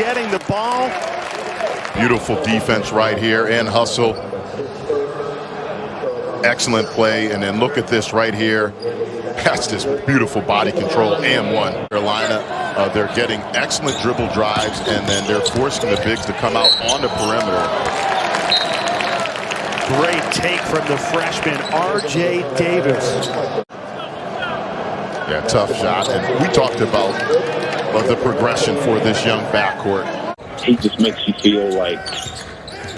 getting the ball. Beautiful defense right here and hustle. Excellent play. And then look at this right here. That's just beautiful body control and one. Carolina, they're getting excellent dribble drives, and then they're forcing the bigs to come out on the perimeter. Great take from the freshman, R.J. Davis. Yeah, tough shot. And we talked about the progression for this young backcourt. He just makes you feel like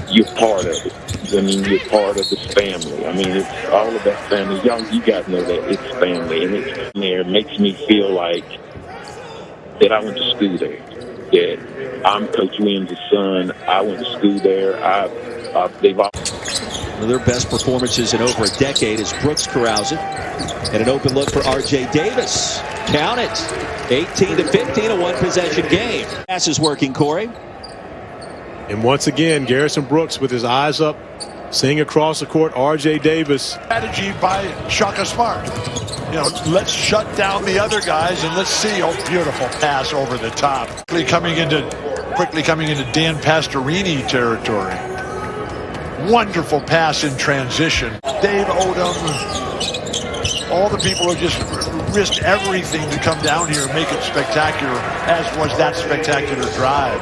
you're part of it. I mean, you're part of this family. I mean, it's all of that family. You guys know that it's family, and it's there. It makes me feel like that I went to school there. That I'm Coach Williams' son. I went to school there. They've all. One of their best performances in over a decade is Brooks corrals it. And an open look for R.J. Davis. Count it. 18-15, a one-possession game. Pass is working, Corey. And once again, Garrison Brooks with his eyes up, seeing across the court, R.J. Davis. Strategy by Shaka Smart. You know, let's shut down the other guys and let's see. Oh, beautiful pass over the top. Quickly coming into Dan Pastorini territory. Wonderful pass in transition. Dave Odom, all the people who just risked everything to come down here and make it spectacular, as was that spectacular drive.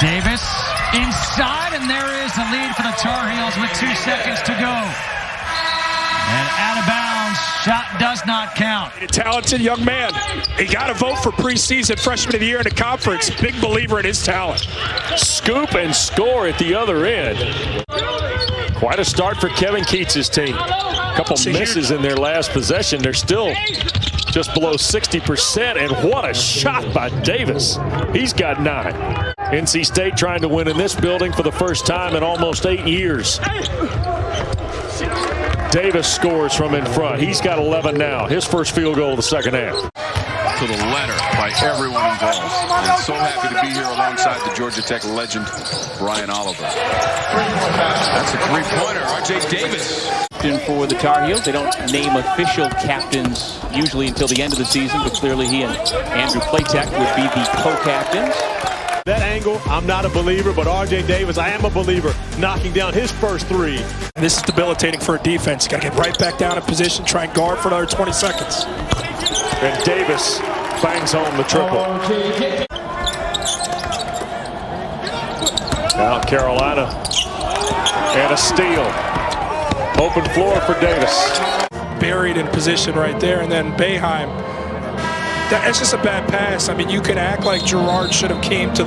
Davis inside, and there is the lead for the Tar Heels with 2 seconds to go. And out of bounds, shot does not count. A talented young man. He got a vote for preseason freshman of the year in the conference. Big believer in his talent. Scoop and score at the other end. Quite a start for Kevin Keats' team. A couple misses in their last possession. They're still just below 60%, and what a shot by Davis. He's got 9. NC State trying to win in this building for the first time in almost 8 years. Davis scores from in front. He's got 11 now. His first field goal of the second half. To the letter by everyone involved. And so happy to be here alongside the Georgia Tech legend, Brian Oliver. That's a three-pointer. R.J. Davis. For the Tar Heels, they don't name official captains usually until the end of the season, but clearly he and Andrew Platek would be the co-captains. That angle, I'm not a believer, but R.J. Davis, I am a believer, knocking down his first 3. This is debilitating for a defense. You got to get right back down in position, try and guard for another 20 seconds. And Davis bangs home the triple. Now Carolina, and a steal. Open floor for Davis. Buried in position right there, and then Boeheim. That's just a bad pass. I mean, you could act like Gerard should have came to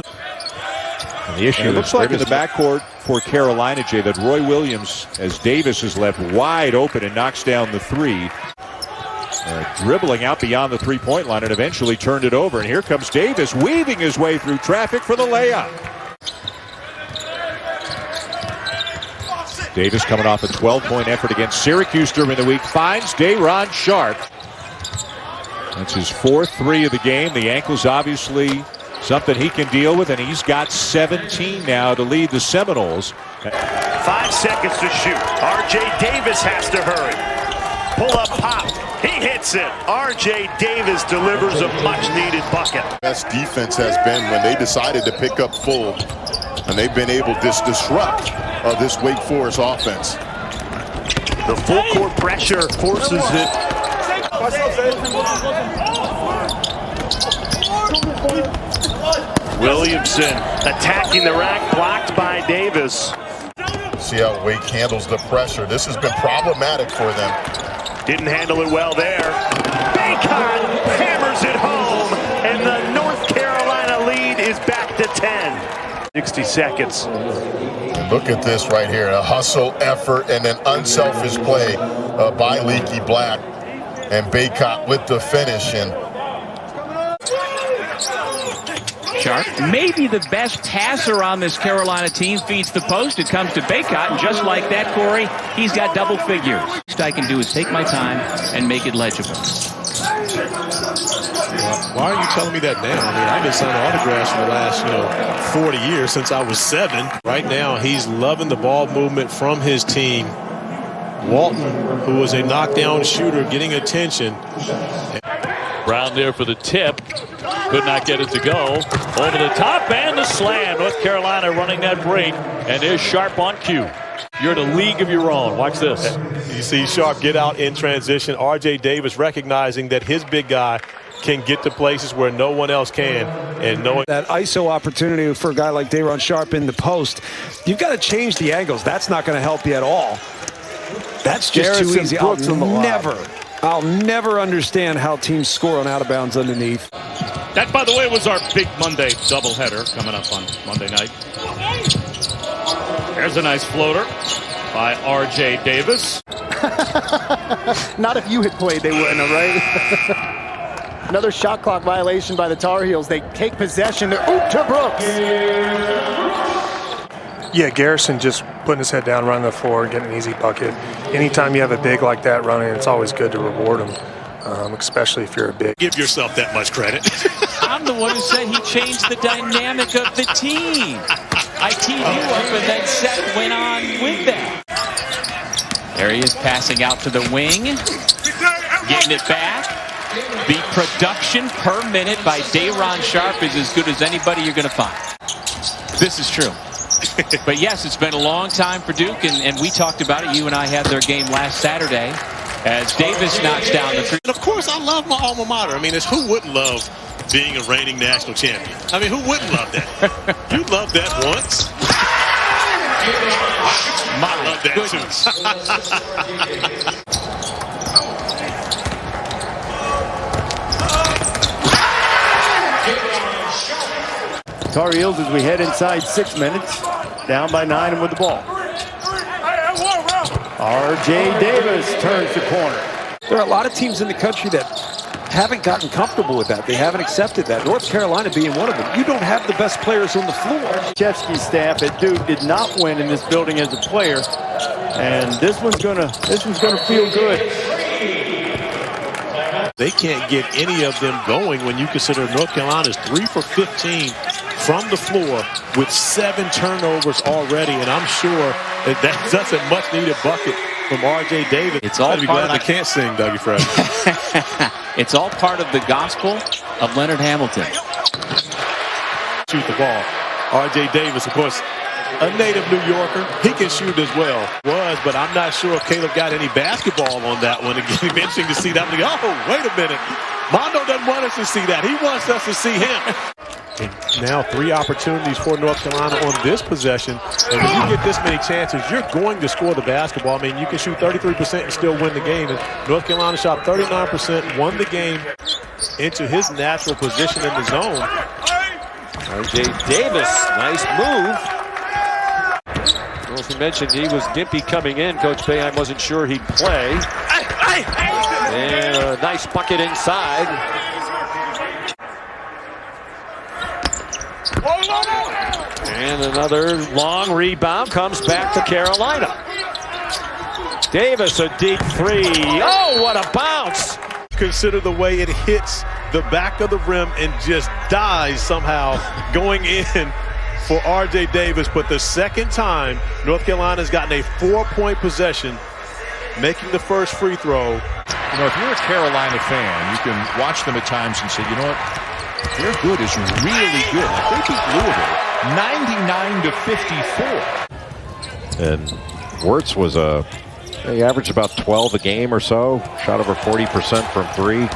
the issue. It looks like in the backcourt for Carolina, Jay, that Roy Williams, as Davis is left wide open and knocks down the 3. Dribbling out beyond the three-point line and eventually turned it over. And here comes Davis weaving his way through traffic for the layup. Davis coming off a 12-point effort against Syracuse during the week. Finds Day'Ron Sharp. That's his 4th 3 of the game. The ankle's obviously something he can deal with, and he's got 17 now to lead the Seminoles. 5 seconds to shoot. R.J. Davis has to hurry. Pull up pop. He hits it. R.J. Davis delivers a much-needed bucket. Best defense has been when they decided to pick up full, and they've been able to disrupt this Wake Forest offense. The full court pressure forces it. Williamson attacking the rack, blocked by Davis. See how Wake handles the pressure. This has been problematic for them. Didn't handle it well there. Bacon hammers it home, and the North Carolina lead is back to 10. 60 seconds. Look at this right here. A hustle, effort, and an unselfish play by Leaky Black. And Baycott with the finish. And Sharp, maybe the best passer on this Carolina team, feeds the post. It comes to Baycott, and just like that, Corey, he's got double figures. What I can do is take my time and make it legible. Why are you telling me that now? I mean, I've been signing autographs for the last, 40 years since I was 7. Right now, he's loving the ball movement from his team. Walton, who was a knockdown shooter, getting attention. Brown there for the tip. Could not get it to go. Over the top and the slam. North Carolina running that break. And there's Sharp on cue. You're in a league of your own. Watch this. You see Sharp get out in transition. R.J. Davis recognizing that his big guy can get to places where no one else can, and knowing that ISO opportunity for a guy like Day'Ron Sharp in the post, you've got to change the angles. That's not going to help you at all. That's just too easy. I'll never understand how teams score on out of bounds underneath. That, by the way, was our big Monday doubleheader coming up on Monday night. There's a nice floater by R.J. Davis. Not if you had played, they wouldn't have, right? Another shot clock violation by the Tar Heels. They take possession. They're to Brooks. Yeah, Garrison just putting his head down, running the floor, getting an easy bucket. Anytime you have a big like that running, it's always good to reward him, especially if you're a big. Give yourself that much credit. I'm the one who said he changed the dynamic of the team. I teed you up and then Seth went on with that. There he is passing out to the wing. Getting it back. The production per minute by Day'Ron Sharp is as good as anybody you're going to find. This is true. But yes, it's been a long time for Duke, and we talked about it. You and I had their game last Saturday as Davis knocks down the three. And of course, I love my alma mater. I mean, who wouldn't love being a reigning national champion? I mean, who wouldn't love that? You loved that once. I love that too. Tar Heels as we head inside 6 minutes, down by 9 and with the ball. R.J. Davis turns the corner. There are a lot of teams in the country that haven't gotten comfortable with that. They haven't accepted that. North Carolina being one of them. You don't have the best players on the floor. Chevsky's staff at Duke did not win in this building as a player, and this one's gonna feel good. They can't get any of them going when you consider North Carolina's 3 for 15 from the floor with 7 turnovers already, and I'm sure that's a much-needed bucket from R.J. Davis. It's all part of I can't sing, Dougie Fresh. It's all part of the gospel of Leonard Hamilton. Shoot the ball. R.J. Davis, of course, a native New Yorker. He can shoot as well. But I'm not sure if Caleb got any basketball on that one. Again, interesting to see that. Oh, wait a minute. Mondo doesn't want us to see that. He wants us to see him. And now 3 opportunities for North Carolina on this possession. And when you get this many chances, you're going to score the basketball. I mean, you can shoot 33% and still win the game. And North Carolina shot 39%, won the game into his natural position in the zone. R.J. Davis, nice move. Well, as you mentioned, he was gimpy coming in. Coach Boeheim wasn't sure he'd play. And a nice bucket inside. And another long rebound comes back to Carolina. Davis, a deep 3. Oh, what a bounce! Consider the way it hits the back of the rim and just dies somehow going in for R.J. Davis. But the second time North Carolina's gotten a 4-point possession, making the first free throw. You know, if you're a Carolina fan, you can watch them at times and say, you know what? Their good is really good. Like they beat Louisville 99-54. And Wirtz was he averaged about 12 a game or so. Shot over 40% from 3.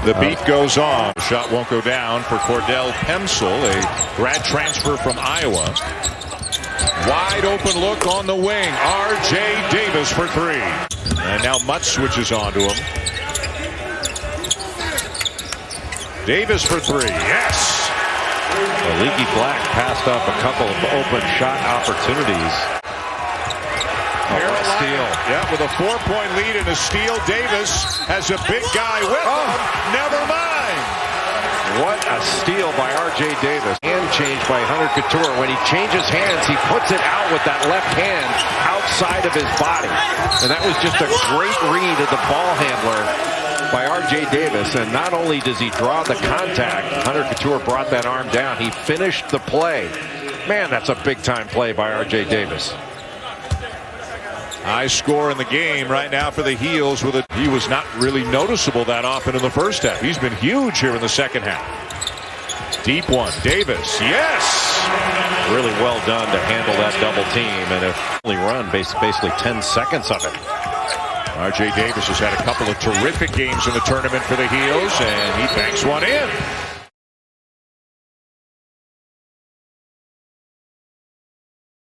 The beat goes on. The shot won't go down for Cordell Pemsel, a grad transfer from Iowa. Wide open look on the wing. R.J. Davis for 3. And now Mutt switches on to him. Davis for 3. Yes! Leaky Black passed up a couple of open shot opportunities. Steal. Yeah, with a 4-point lead and a steal. Davis has a big guy with him. Never mind. What a steal by R.J. Davis. Hand change by Hunter Couture. When he changes hands, he puts it out with that left hand outside of his body. And that was just a great read of the ball handler by R.J. Davis. And not only does he draw the contact, Hunter Couture brought that arm down. He finished the play. Man, that's a big-time play by R.J. Davis. High score in the game right now for the Heels. He was not really noticeable that often in the first half. He's been huge here in the second half. Deep one, Davis, yes! Really well done to handle that double team, and if only run basically 10 seconds of it. R.J. Davis has had a couple of terrific games in the tournament for the Heels, and he banks one in.